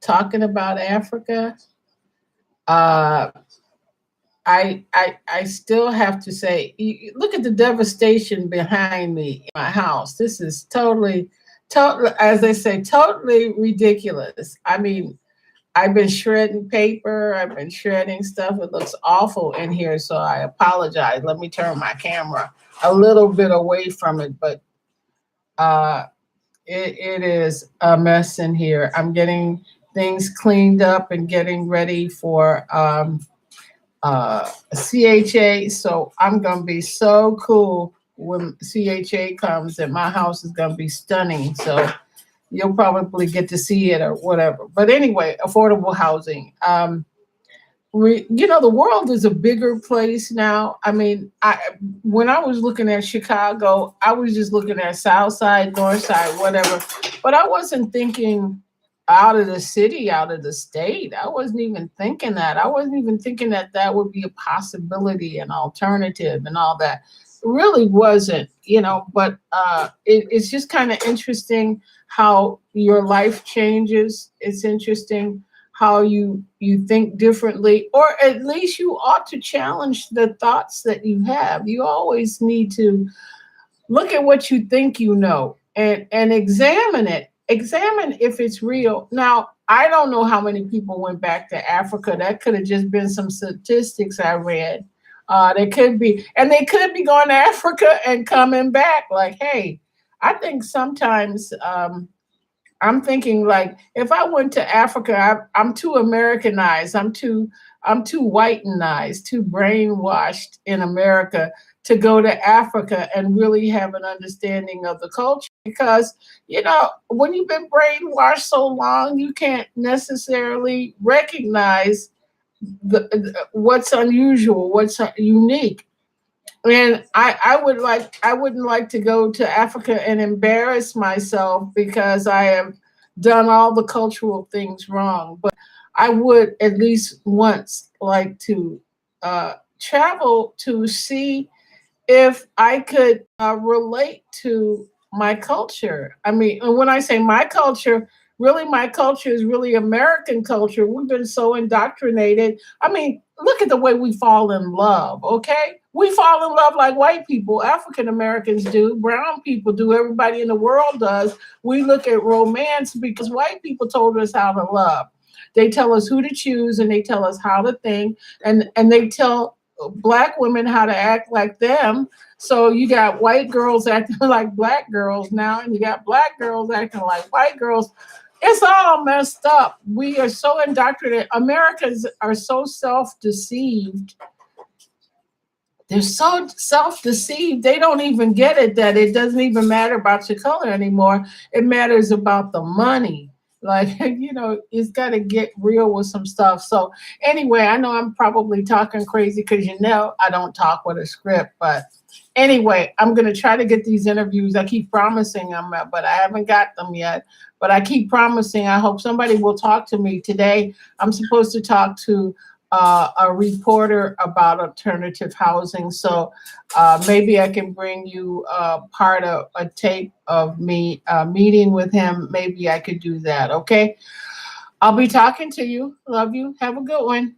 talking about Africa, uh, I still have to say, look at the devastation behind me in my house. This is totally, as they say, totally ridiculous. I mean, I've been shredding paper. I've been shredding stuff. It looks awful in here, so I apologize. Let me turn my camera a little bit away from it, but uh, it is a mess in here. I'm getting things cleaned up and getting ready for CHA. So I'm gonna be so cool when CHA comes, and my house is gonna be stunning. So you'll probably get to see it or whatever. But anyway, affordable housing. The world is a bigger place now. I mean, I when I was looking at Chicago, I was just looking at South Side, North Side, whatever. But I wasn't thinking out of the city, out of the state. I wasn't even thinking that. I wasn't even thinking that that would be a possibility, an alternative, and all that. It really wasn't. But it's just kind of interesting how your life changes. It's interesting how you think differently, or at least you ought to challenge the thoughts that you have. You always need to look at what you think you know, and examine it. Examine if it's real. Now, I don't know how many people went back to Africa. That could have just been some statistics I read. They could be, and they could be going to Africa and coming back like, hey, I think sometimes I'm thinking like, if I went to Africa, I'm too Americanized. I'm too whitenized, too brainwashed in America to go to Africa and really have an understanding of the culture. Because when you've been brainwashed so long, you can't necessarily recognize what's unusual, what's unique. And I wouldn't like to go to Africa and embarrass myself because I have done all the cultural things wrong. But I would at least once like to travel to see if I could relate to my culture. I mean, and when I say my culture, really my culture is really American culture. We've been so indoctrinated. I mean, look at the way we fall in love, okay? We fall in love like white people, African Americans do, brown people do, everybody in the world does. We look at romance because white people told us how to love. They tell us who to choose, and they tell us how to think, and they tell black women how to act like them. So you got white girls acting like black girls now, and you got black girls acting like white girls. It's all messed up. We are so indoctrinated. Americans are so self-deceived. They're so self-deceived. They don't even get it that it doesn't even matter about your color anymore. It matters about the money. Like, it's got to get real with some stuff. So anyway, I know I'm probably talking crazy because I don't talk with a script. But anyway, I'm going to try to get these interviews. I keep promising them, but I haven't got them yet. But I keep promising. I hope somebody will talk to me today. I'm supposed to talk to a reporter about alternative housing. So maybe I can bring you part of a tape of me meeting with him. Maybe I could do that. Okay. I'll be talking to you. Love you. Have a good one.